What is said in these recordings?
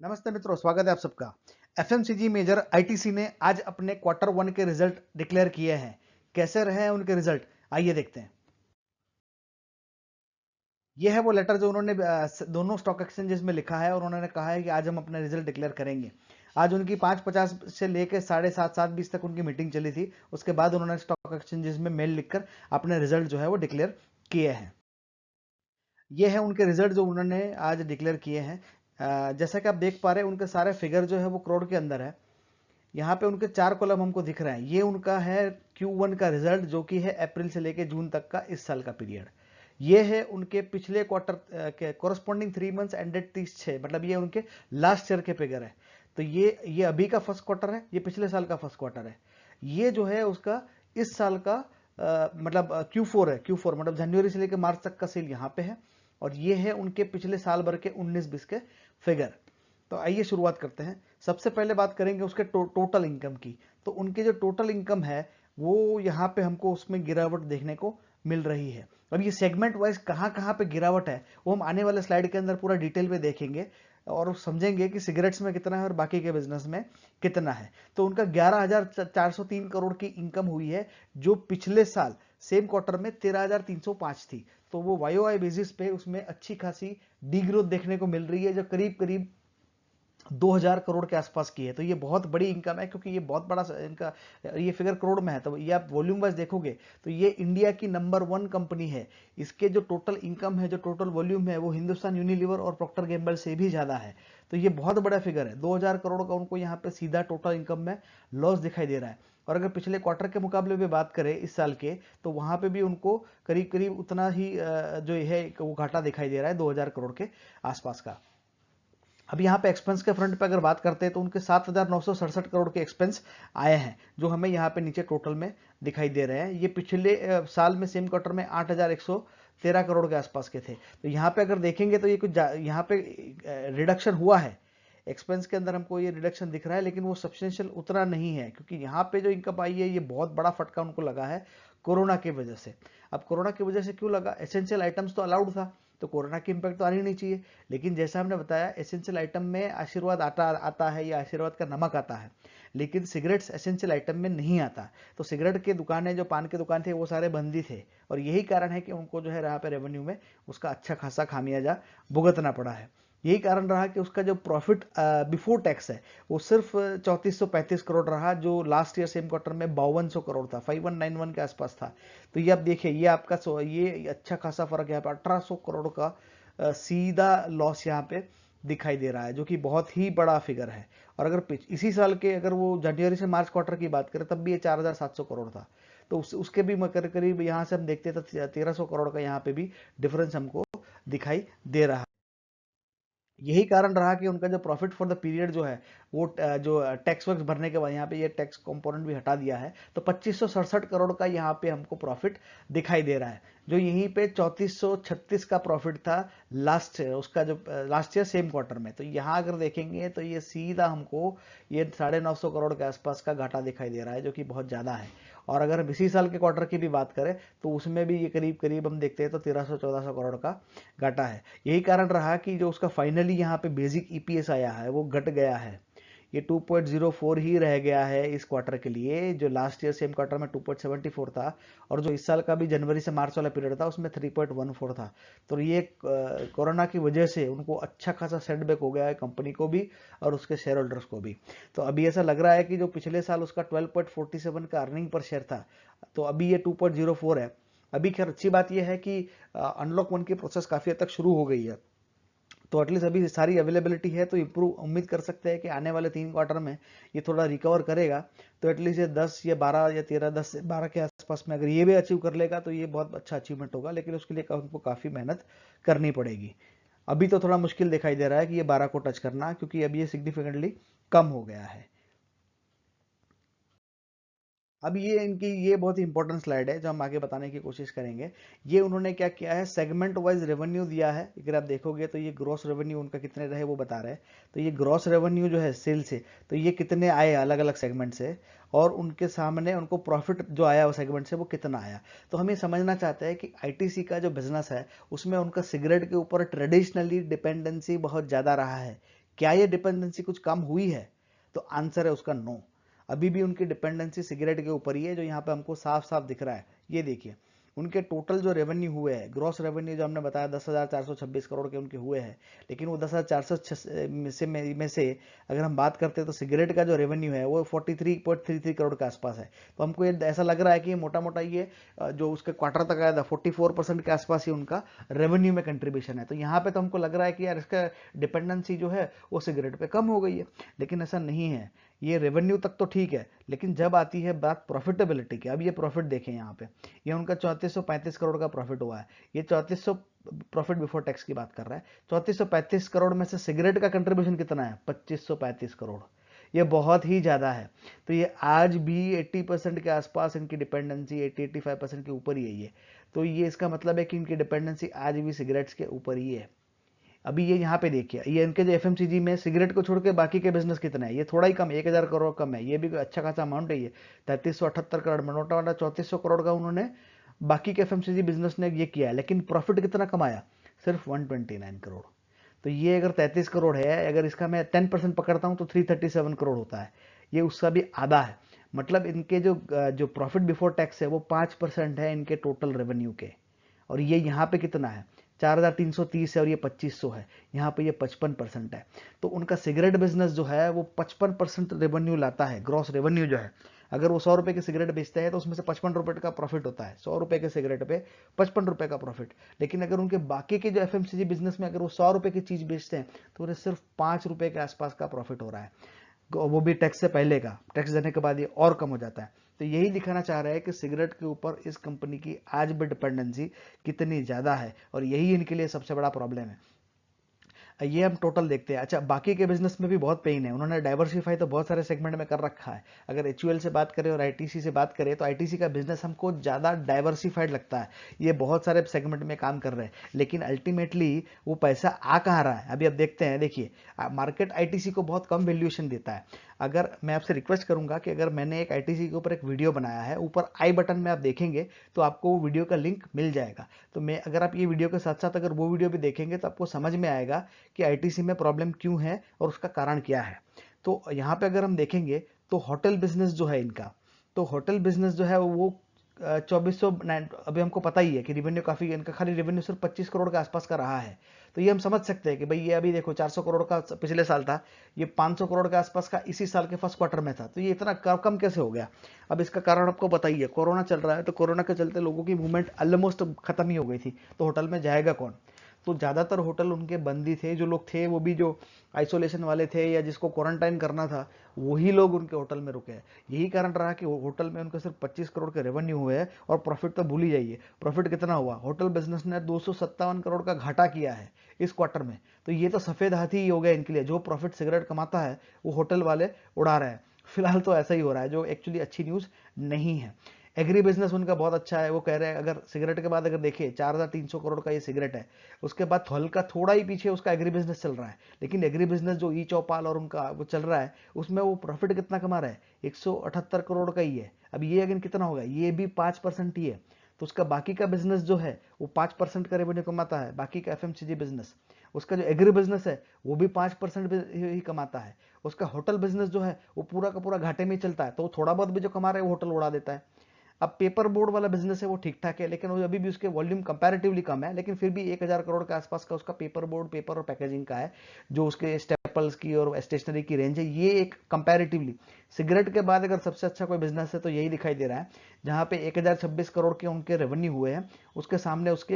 नमस्ते मित्रों, स्वागत है आप सबका। एफएमसीजी मेजर आईटीसी ने आज अपने क्वार्टर वन के रिजल्ट डिक्लेयर किए हैं। कैसे रहे हैं उनके रिजल्ट, आइए देखते हैं। यह है वो लेटर जो उन्होंने दोनों स्टॉक एक्सचेंजेस में लिखा है और उन्होंने कहा है कि आज हम अपने रिजल्ट डिक्लेयर करेंगे। आज उनकी 5:50 से लेकर 7:30 तक उनकी मीटिंग चली थी। उसके बाद उन्होंने स्टॉक एक्सचेंजेस में मेल लिखकर अपने रिजल्ट जो है वो डिक्लेयर किए हैं। ये है उनके रिजल्ट जो उन्होंने आज डिक्लेयर किए हैं। जैसा कि आप देख पा रहे हैं, उनके सारे फिगर जो है वो करोड़ के अंदर है। यहाँ पे उनके 4 कॉलम हमको दिख रहे हैं। ये उनका है Q1 का रिजल्ट, जो कि है अप्रैल से लेके जून तक का इस साल का पीरियड। ये है उनके पिछले क्वार्टर के कोरस्पॉन्डिंग 3 मंथ्स एंडेड 30/6, मतलब ये उनके लास्ट ईयर के फिगर है। तो ये अभी का फर्स्ट क्वार्टर है, ये पिछले साल का फर्स्ट क्वार्टर है। ये जो है उसका इस साल का मतलब Q4 है। Q4 मतलब जनवरी से लेकर मार्च तक का सेल यहाँ पे है। और ये है उनके पिछले साल भर के 19-20 के फिगर। तो आइए शुरुआत करते हैं। सबसे पहले बात करेंगे उसके टोटल इनकम की। तो उनकी जो टोटल इनकम है वो यहाँ पे हमको उसमें गिरावट देखने को मिल रही है। अब ये सेगमेंट वाइज कहाँ कहाँ पे गिरावट है वो हम आने वाले स्लाइड के अंदर पूरा डिटेल में देखेंगे और समझेंगे कि सिगरेट्स में कितना है और बाकी के बिजनेस में कितना है। तो उनका 11,403 करोड़ की इनकम हुई है, जो पिछले साल सेम क्वार्टर में 13,305 थी। तो वो वाई वाई बेसिस पे उसमें अच्छी खासी डी ग्रोथ देखने को मिल रही है, जो करीब करीब 2000 करोड़ के आसपास की है। तो ये बहुत बड़ी इनकम है, क्योंकि ये बहुत बड़ा इनका ये फिगर करोड़ में है। तो ये आप वॉल्यूम वाइज देखोगे तो ये इंडिया की नंबर 1 कंपनी है। इसके जो टोटल इनकम है, जो टोटल वॉल्यूम है, वो हिंदुस्तान यूनिलीवर और प्रॉक्टर गैम्बल से भी ज्यादा है। तो ये बहुत बड़ा फिगर है। 2000 करोड़ का उनको यहाँ पे सीधा टोटल इनकम में लॉस दिखाई दे रहा है। और अगर पिछले क्वार्टर के मुकाबले भी बात करें इस साल के, तो वहां पे भी उनको करीब करीब उतना ही जो है वो घाटा दिखाई दे रहा है, 2000 करोड़ के आसपास का। अब यहाँ पे एक्सपेंस के फ्रंट पे अगर बात करते हैं तो उनके 7,967 करोड़ के एक्सपेंस आए हैं, जो हमें यहाँ पे नीचे टोटल में दिखाई दे रहे हैं। ये पिछले साल में सेम क्वार्टर में 8,113 करोड़ के आसपास के थे। तो यहाँ पे अगर देखेंगे तो ये कुछ यहाँ पे रिडक्शन हुआ है। एक्सपेंस के अंदर हमको ये रिडक्शन दिख रहा है, लेकिन वो सब्सटेंशियल उतना नहीं है, क्योंकि यहाँ पे जो इनकम आई है ये बहुत बड़ा फटका उनको लगा है कोरोना की वजह से। अब कोरोना की वजह से क्यों लगा? एसेंशियल आइटम्स तो अलाउड था, तो कोरोना की इंपैक्ट तो आनी नहीं चाहिए। लेकिन जैसा हमने बताया, एसेंशियल आइटम में आशीर्वाद आटा आता है या आशीर्वाद का नमक आता है, लेकिन सिगरेट्स एसेंशियल आइटम में नहीं आता। तो सिगरेट की दुकानें, जो पान के दुकान थे, वो सारे बंद ही थे। और यही कारण है कि उनको जो है यहाँ पे रेवेन्यू में उसका अच्छा खासा खामियाजा भुगतना पड़ा है। यही कारण रहा कि उसका जो प्रॉफिट बिफोर टैक्स है वो सिर्फ 3435 करोड़ रहा, जो लास्ट ईयर सेम क्वार्टर में 5200 करोड़ था, 5191 के आसपास था। तो ये आप देखिए, ये आपका ये अच्छा खासा फर्क यहाँ पे 1800 करोड़ का सीधा लॉस यहाँ पे दिखाई दे रहा है, जो कि बहुत ही बड़ा फिगर है। और अगर इसी साल के अगर वो जनवरी से मार्च क्वार्टर की बात करें, तब भी ये 4700 करोड़ था। तो उसके भी करीब यहाँ से हम देखते हैं तो 1300 करोड़ का यहाँ पे भी डिफरेंस हमको दिखाई दे रहा है। यही कारण रहा कि उनका जो प्रॉफिट फॉर द पीरियड जो है वो जो टैक्स वैक्स भरने के बाद यहाँ पे ये टैक्स कंपोनेंट भी हटा दिया है, तो 2567 करोड़ का यहाँ पे हमको प्रॉफिट दिखाई दे रहा है, जो यहीं पे 3436 का प्रॉफिट था लास्ट उसका जो लास्ट ईयर सेम क्वार्टर में। तो यहाँ अगर देखेंगे तो ये सीधा हमको ये 950 करोड़ के आसपास का घाटा दिखाई दे रहा है, जो कि बहुत ज्यादा है। और अगर हम इसी साल के क्वार्टर की भी बात करें तो उसमें भी ये करीब करीब हम देखते हैं तो 1300-1400 करोड़ का घाटा है। यही कारण रहा कि जो उसका फाइनली यहाँ पे बेसिक ईपीएस आया है वो घट गया है। ये 2.04 ही रह गया है इस क्वार्टर के लिए, जो लास्ट ईयर सेम क्वार्टर में 2.74 था। और जो इस साल का भी जनवरी से मार्च वाला पीरियड था उसमें 3.14 था। तो ये कोरोना की वजह से उनको अच्छा खासा सेटबैक हो गया है, कंपनी को भी और उसके शेयर होल्डर्स को भी। तो अभी ऐसा लग रहा है कि जो पिछले साल उसका 12.47 का अर्निंग पर शेयर था, तो अभी ये 2.04 है। अभी खैर अच्छी बात यह है कि अनलॉक 1 की प्रोसेस काफी हद तक शुरू हो गई है, तो एटलीस्ट अभी सारी अवेलेबिलिटी है, तो इम्प्रूव उम्मीद कर सकते हैं कि आने वाले 3 क्वार्टर में ये थोड़ा रिकवर करेगा। तो एटलीस्ट ये 10 या 12 या 13, 10 से 12 के आसपास में अगर ये भी अचीव कर लेगा तो ये बहुत अच्छा अचीवमेंट होगा, लेकिन उसके लिए उनको काफ़ी मेहनत करनी पड़ेगी। अभी तो थोड़ा मुश्किल दिखाई दे रहा है कि ये 12 को टच करना, क्योंकि अभी ये सिग्निफिकेंटली कम हो गया है। अब ये इनकी ये बहुत ही इंपॉर्टेंट स्लाइड है जो हम आगे बताने की कोशिश करेंगे। ये उन्होंने क्या किया है, सेगमेंट वाइज रेवेन्यू दिया है। अगर आप देखोगे तो ये ग्रॉस रेवेन्यू उनका कितने रहे वो बता रहे हैं। तो ये ग्रॉस रेवेन्यू जो है सेल से, तो ये कितने आए अलग अलग सेगमेंट से, और उनके सामने उनको प्रॉफिट जो आया वो सेगमेंट से वो कितना आया। तो हम ये समझना चाहते हैं कि आईटीसी का जो बिजनेस है उसमें उनका सिगरेट के ऊपर ट्रेडिशनली डिपेंडेंसी बहुत ज़्यादा रहा है। क्या ये डिपेंडेंसी कुछ कम हुई है? तो आंसर है उसका नो। अभी भी उनकी डिपेंडेंसी सिगरेट के ऊपर ही है, जो यहाँ पे हमको साफ साफ दिख रहा है। ये देखिए उनके टोटल जो रेवेन्यू हुए हैं, ग्रॉस रेवेन्यू जो हमने बताया 10,426 करोड़ के उनके हुए हैं, लेकिन वो 10,400 में से अगर हम बात करते हैं तो सिगरेट का जो रेवेन्यू है वो 43.33 करोड़ के आसपास है। तो हमको ये ऐसा लग रहा है कि मोटा मोटा ये जो उसके क्वार्टर तक आया था 44% के आसपास ही उनका रेवेन्यू में कंट्रीब्यूशन है। तो यहाँ पे तो हमको लग रहा है कि यार इसका डिपेंडेंसी जो है वो सिगरेट पे कम हो गई है, लेकिन ऐसा नहीं है। ये रेवेन्यू तक तो ठीक है, लेकिन जब आती है बात प्रॉफिटेबिलिटी की, अब ये प्रॉफिट देखें यहाँ पे, ये उनका 3435 करोड़ का प्रॉफिट हुआ है। ये 3400 प्रॉफिट बिफोर टैक्स की बात कर रहा है। 3435 करोड़ में से सिगरेट का कंट्रीब्यूशन कितना है? 2535 करोड़। ये बहुत ही ज्यादा है। तो ये आज भी 80% के आसपास इनकी डिपेंडेंसी, 80-85% के ऊपर ही है ये। तो ये इसका मतलब है कि इनकी डिपेंडेंसी आज भी सिगरेट्स के ऊपर ही है। अभी ये यहाँ पे देखिए, ये इनके जो एफएमसीजी में सिगरेट को छोड़ के बाकी के बिजनेस कितने हैं? ये थोड़ा ही कम, 1000 करोड़ कम है। ये भी अच्छा खासा अमाउंट है। ये 3378 करोड़ में नोटा वाला 3400 करोड़ का उन्होंने बाकी के एफएमसीजी बिजनेस ने ये किया है, लेकिन प्रॉफिट कितना कमाया? सिर्फ 129 करोड़। तो ये अगर 33 करोड़ है, अगर इसका मैं 10% पकड़ता हूं तो 337 करोड़ होता है। ये उसका भी आधा है। मतलब इनके जो प्रॉफिट बिफोर टैक्स है वो 5% है इनके टोटल रेवेन्यू के। और ये यहाँ पे कितना है? 4330 है और ये 2500 है। यहाँ पे ये 55% है। तो उनका सिगरेट बिजनेस जो है वो 55% रेवेन्यू लाता है, ग्रॉस रेवेन्यू जो है। अगर वो 100 रुपए की सिगरेट बेचते हैं तो उसमें से 55 रुपए का प्रॉफिट होता है। 100 रुपए के सिगरेट पे 55 रुपए का प्रॉफिट। लेकिन अगर उनके बाकी के जो एफएमसीजी बिजनेस में अगर वो 100 रुपए की चीज बेचते हैं तो उन्हें सिर्फ 5 रुपए के आसपास का प्रॉफिट हो रहा है, वो भी टैक्स से पहले का। टैक्स देने के बाद ये और कम हो जाता है। तो यही दिखाना चाह रहा है कि सिगरेट के ऊपर इस कंपनी की आज भी डिपेंडेंसी कितनी ज्यादा है, और यही इनके लिए सबसे बड़ा प्रॉब्लम है। ये हम टोटल देखते हैं। अच्छा, बाकी के बिजनेस में भी बहुत पेन है। उन्होंने डाइवर्सिफाई तो बहुत सारे सेगमेंट में कर रखा है। अगर एचयूएल से बात करें और आईटीसी से बात करें तो आईटीसी का बिजनेस हमको ज्यादा डाइवर्सिफाइड लगता है। ये बहुत सारे सेगमेंट में काम कर रहे हैं, लेकिन अल्टीमेटली वो पैसा आ कहाँ रहा है? अभी अब देखते हैं। देखिए, मार्केट आईटीसी को बहुत कम वैल्यूएशन देता है। अगर मैं आपसे रिक्वेस्ट करूंगा कि अगर मैंने एक आईटीसी के ऊपर एक वीडियो बनाया है, ऊपर आई बटन में आप देखेंगे तो आपको वो वीडियो का लिंक मिल जाएगा। तो मैं अगर आप ये वीडियो के साथ साथ अगर वो वीडियो भी देखेंगे तो आपको समझ में आएगा कि आईटीसी में प्रॉब्लम क्यों है और उसका कारण क्या है। तो यहाँ पे अगर हम देखेंगे तो होटल बिजनेस जो है इनका, तो होटल बिजनेस जो है वो 2400, अभी हमको पता ही है कि रेवेन्यू काफी, इनका खाली रेवेन्यू सिर्फ 25 करोड़ के आसपास का रहा है। तो ये हम समझ सकते हैं कि भाई ये अभी देखो 400 करोड़ का पिछले साल था, ये 500 करोड़ के आसपास का इसी साल के फर्स्ट क्वार्टर में था। तो ये इतना कम कैसे हो गया? अब इसका कारण आपको पता ही है, कोरोना चल रहा है। तो कोरोना के चलते लोगों की मूवमेंट ऑलमोस्ट खत्म ही हो गई थी, तो होटल में जाएगा कौन? तो ज्यादातर होटल उनके बंद ही थे। जो लोग थे वो भी जो आइसोलेशन वाले थे या जिसको क्वारंटाइन करना था, वही लोग उनके होटल में रुके हैं। यही कारण रहा कि होटल में उनके सिर्फ 25 करोड़ के रेवेन्यू हुए हैं, और प्रॉफिट तो भूल ही जाइए। प्रॉफिट कितना हुआ? होटल बिजनेस ने 257 करोड़ का घाटा किया है इस क्वार्टर में। तो ये तो सफेद हाथी ही हो गया इनके लिए। जो प्रॉफिट सिगरेट कमाता है वो होटल वाले उड़ा रहे हैं। फिलहाल तो ऐसा ही हो रहा है, जो एक्चुअली अच्छी न्यूज नहीं है। एग्री बिजनेस उनका बहुत अच्छा है। वो कह रहे हैं अगर सिगरेट के बाद अगर देखिए 4300 करोड़ का ये सिगरेट है, उसके बाद हल्का थोड़ा ही पीछे उसका एग्री बिजनेस चल रहा है। लेकिन एग्री बिजनेस जो ई चौपाल और उनका वो चल रहा है, उसमें वो प्रॉफिट कितना कमा रहा है? 178 करोड़ का ही है। अब ये अगेन कितना होगा? ये भी 5% ही है। तो उसका बाकी का बिजनेस जो है वो 5% का रेवेन्यू कमाता है, बाकी का एफएमसीजी बिजनेस। उसका जो एग्री बिजनेस है वो भी 5% ही कमाता है। उसका होटल बिजनेस जो है वो पूरा का पूरा घाटे में ही चलता है। तो थोड़ा बहुत भी जो कमा रहा है वो होटल उड़ा देता है। अब पेपर बोर्ड वाला बिजनेस है वो ठीक ठाक है, लेकिन वो अभी भी उसके वॉल्यूम कंपैरेटिवली कम है, लेकिन फिर भी 1000 करोड़ के आसपास का उसका पेपर बोर्ड, पेपर और पैकेजिंग का है। जो उसके स्टेपल्स की और स्टेशनरी की रेंज है, ये एक कंपैरेटिवली सिगरेट के बाद अगर सबसे अच्छा कोई बिजनेस है तो यही दिखाई दे रहा है। जहां पे 1026 करोड़ के उनके रेवेन्यू हुए हैं, उसके सामने उसके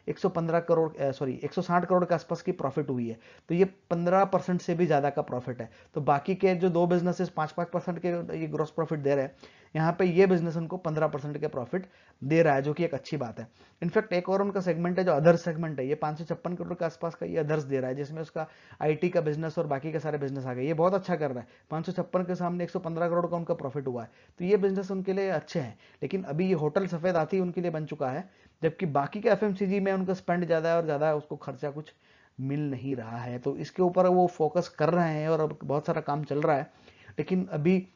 115 करोड़, सॉरी 160 करोड़ के आसपास की प्रॉफिट हुई है। तो ये 15% से भी ज्यादा का प्रॉफिट है। तो बाकी के जो दो बिजनेसेस 5-5% के ये ग्रॉस प्रॉफिट दे रहे हैं, यहाँ पे ये बिजनेस उनको 15% के प्रॉफिट दे रहा है, जो कि एक अच्छी बात है। इनफैक्ट एक और उनका सेगमेंट है जो अदर सेगमेंट है, ये 556 करोड़ के आसपास का ये अदर्स दे रहा है, जिसमें उसका आईटी का बिजनेस और बाकी के सारे बिजनेस आ गए। ये बहुत अच्छा कर रहा है। 556 के सामने 115 करोड़ का उनका प्रॉफिट हुआ है। तो ये बिजनेस उनके लिए अच्छे हैं। लेकिन अभी ये होटल सफेद हाथी उनके लिए बन चुका है, जबकि बाकी के एफएमसीजी में उनका स्पेंड ज्यादा है और ज्यादा उसको खर्चा कुछ मिल नहीं रहा है। तो इसके ऊपर वो फोकस कर रहे हैं और अब बहुत सारा काम चल रहा है। लेकिन अभी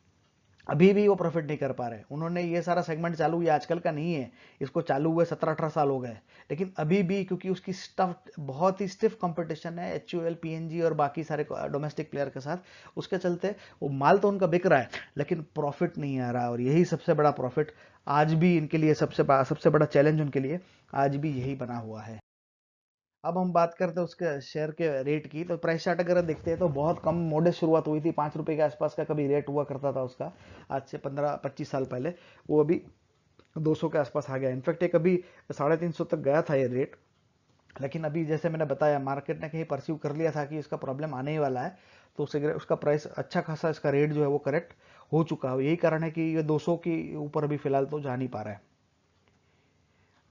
अभी भी वो प्रॉफिट नहीं कर पा रहे। उन्होंने ये सारा सेगमेंट चालू किया, आजकल का नहीं है, इसको चालू हुए 17-18 साल हो गए, लेकिन अभी भी क्योंकि उसकी स्टफ बहुत ही स्टिफ कंपटीशन है HUL PNG और बाकी सारे डोमेस्टिक प्लेयर के साथ, उसके चलते वो माल तो उनका बिक रहा है लेकिन प्रॉफिट नहीं आ रहा। और यही सबसे बड़ा प्रॉफिट आज भी इनके लिए सबसे बड़ा चैलेंज उनके लिए आज भी यही बना हुआ है। अब हम बात करते हैं उसके शेयर के रेट की। तो प्राइस चार्ट अगर देखते हैं तो बहुत कम मॉडेस्ट शुरुआत हुई थी, 5 रुपए के आसपास का कभी रेट हुआ करता था उसका, आज से 15-25 साल पहले। वो अभी 200 के आसपास आ गया। इनफैक्ट एक अभी 350 तक गया था ये रेट, लेकिन अभी जैसे मैंने बताया मार्केट ने कहीं परस्यू कर लिया था कि इसका प्रॉब्लम आने ही वाला है, तो उसका प्राइस अच्छा खासा, इसका रेट जो है वो करेक्ट हो चुका है। यही कारण है कि ये 200 के ऊपर अभी फिलहाल तो जा नहीं पा रहा है।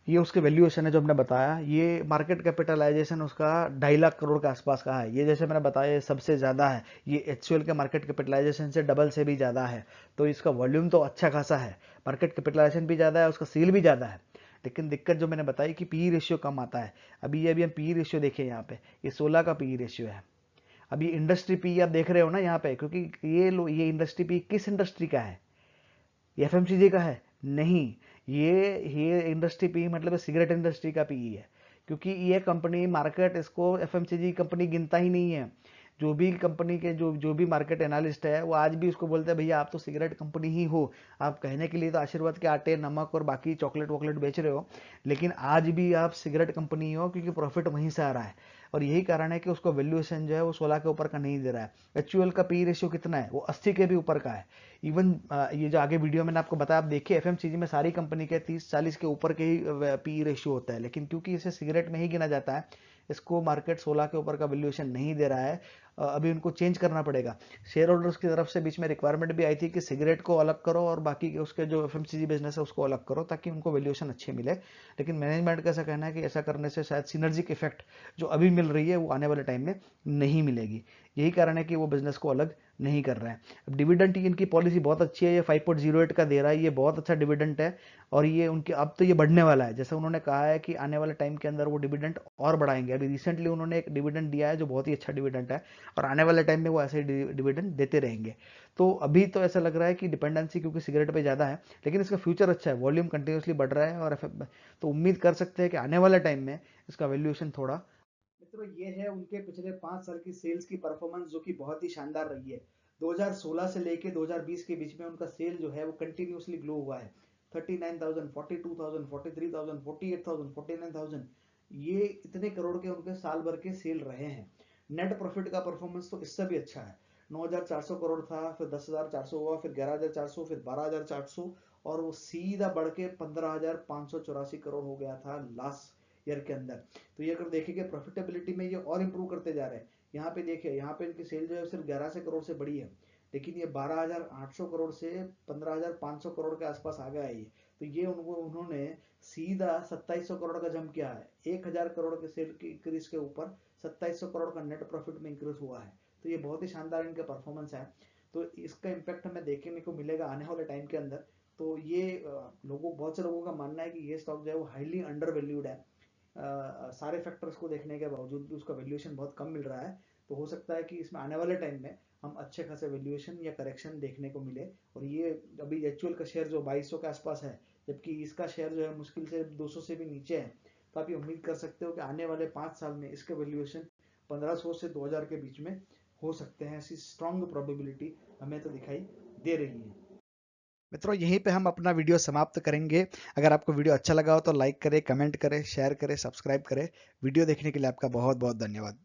ये उसके वैल्यूएशन है जो हमने बताया। ये मार्केट कैपिटलाइजेशन उसका 2.5 लाख करोड़ के आसपास का है। ये जैसे मैंने बताया ये सबसे ज़्यादा है, ये HUL के मार्केट कैपिटलाइजेशन से डबल से भी ज़्यादा है। तो इसका वॉल्यूम तो अच्छा खासा है, मार्केट कैपिटलाइजेशन भी ज़्यादा है, उसका सेल भी ज़्यादा है। लेकिन दिक्कत जो मैंने बताई कि पी रेशियो कम आता है। अभी हम पी रेशियो देखें यहाँ पे, ये 16 का पी रेशियो है। अभी इंडस्ट्री पी आप देख रहे हो ना यहाँ पे, क्योंकि ये इंडस्ट्री पी किस इंडस्ट्री का है? ये FMCG का है? नहीं, ये इंडस्ट्री पी मतलब सिगरेट इंडस्ट्री का पी है, क्योंकि ये कंपनी मार्केट इसको FMCG कंपनी गिनता ही नहीं है। जो भी कंपनी के जो भी मार्केट एनालिस्ट है वो आज भी उसको बोलते हैं भैया आप तो सिगरेट कंपनी ही हो। आप कहने के लिए तो आशीर्वाद के आटे, नमक और बाकी चॉकलेट वॉकलेट बेच रहे हो, लेकिन आज भी आप सिगरेट कंपनी हो, क्योंकि प्रॉफिट वहीं से आ रहा है। और यही कारण है कि उसको वैल्यूएशन जो है वो 16 के ऊपर का नहीं दे रहा है। HUL का पी रेशियो कितना है? वो 80 के भी ऊपर का है। इवन ये जो आगे वीडियो मैंने आपको बताया, आप देखिए FMCG में सारी कंपनी के 30-40 के ऊपर के ही पी रेशियो होता है, लेकिन क्योंकि इसे सिगरेट में ही गिना जाता है, इसको मार्केट 16 के ऊपर का वैल्यूएशन नहीं दे रहा है। अभी उनको चेंज करना पड़ेगा। शेयर होल्डर्स की तरफ से बीच में रिक्वायरमेंट भी आई थी कि सिगरेट को अलग करो और बाकी के उसके जो FMCG बिजनेस है उसको अलग करो, ताकि उनको वैल्यूएशन अच्छे मिले। लेकिन मैनेजमेंट का ऐसा कहना है कि ऐसा करने से शायद सिनर्जिक इफेक्ट जो अभी मिल रही है वो आने वाले टाइम में नहीं मिलेगी। यही कारण है कि वो बिजनेस को अलग नहीं कर रहे हैं। अब डिविडेंड की इनकी पॉलिसी बहुत अच्छी है, ये 5.08 का दे रहा है, ये बहुत अच्छा डिविडेंड है। और ये उनके अब तो ये बढ़ने वाला है, जैसे उन्होंने कहा है कि आने वाले टाइम के अंदर वो डिविडेंड और बढ़ाएंगे। अभी रिसेंटली उन्होंने एक डिविडेंड दिया है जो बहुत ही अच्छा डिविडेंड है, और आने वाले टाइम में वो ऐसे डिविडेंड देते रहेंगे। तो अभी तो ऐसा लग रहा है कि डिपेंडेंसी क्योंकि सिगरेट पे ज़्यादा है, लेकिन इसका फ्यूचर अच्छा है, वॉल्यूम कंटिन्यूसली बढ़ रहा है। और तो उम्मीद कर सकते हैं कि आने वाले टाइम में इसका वैल्यूएशन थोड़ा। मित्रों, ये है उनके पिछले 5 साल की सेल्स की परफॉर्मेंस, जो कि बहुत ही शानदार रही है। 2016 से लेके 2020 के बीच में उनका सेल जो है वो कंटिन्यूसली ग्लो हुआ है। 39,000, 42,000, 43,000, 48,000, 49,000, ये इतने करोड़ के उनके साल भर के सेल रहे हैं। नेट प्रॉफिट का परफॉर्मेंस तो इससे भी अच्छा है। 9,400 करोड़ था, फिर 10,400 हुआ, फिर 11,400, फिर 12,400, और वो सीधा बढ़ के 15,584 करोड़ हो गया था लास्ट ईयर के अंदर। तो ये अगर देखेंगे प्रॉफिटेबिलिटी में ये और इंप्रूव करते जा रहे हैं। यहाँ पे देखिए, यहाँ पे इनकी सेल जो है सिर्फ 1100 करोड़ से बढ़ी है, लेकिन ये 12,800 करोड़ से 15,500 करोड़ के आसपास आ गया है ये। तो ये उन्होंने सीधा 2700 करोड़ का जंप किया है। 1000 करोड़ के सेल की इंक्रीज के ऊपर 2700 करोड़ का नेट प्रॉफिट में इंक्रीज हुआ है। तो ये बहुत ही शानदार इनका परफॉर्मेंस है। तो इसका इम्पैक्ट हमें देखने को मिलेगा आने वाले टाइम के अंदर। तो ये बहुत से लोगों का मानना है कि ये स्टॉक जो है वो हाईली अंडर वैल्यूड है। सारे फैक्टर्स को देखने के बावजूद भी उसका वैल्यूएशन बहुत कम मिल रहा है। तो हो सकता है कि इसमें आने वाले टाइम में हम अच्छे खासे वैल्यूएशन या करेक्शन देखने को मिले। और ये अभी HUL का शेयर जो 2200 के आसपास है, जबकि इसका शेयर जो है मुश्किल से 200 से भी नीचे है। तो आप ये उम्मीद कर सकते हो कि आने वाले 5 साल में इसके वैल्यूएशन 1500 से 2000 के बीच में हो सकते हैं। ऐसी स्ट्रॉन्ग प्रोबेबिलिटी हमें तो दिखाई दे रही है। मित्रों, यहीं पे हम अपना वीडियो समाप्त करेंगे। अगर आपको वीडियो अच्छा लगा हो तो लाइक करें, कमेंट करें, शेयर करें, सब्सक्राइब करें। वीडियो देखने के लिए आपका बहुत बहुत धन्यवाद।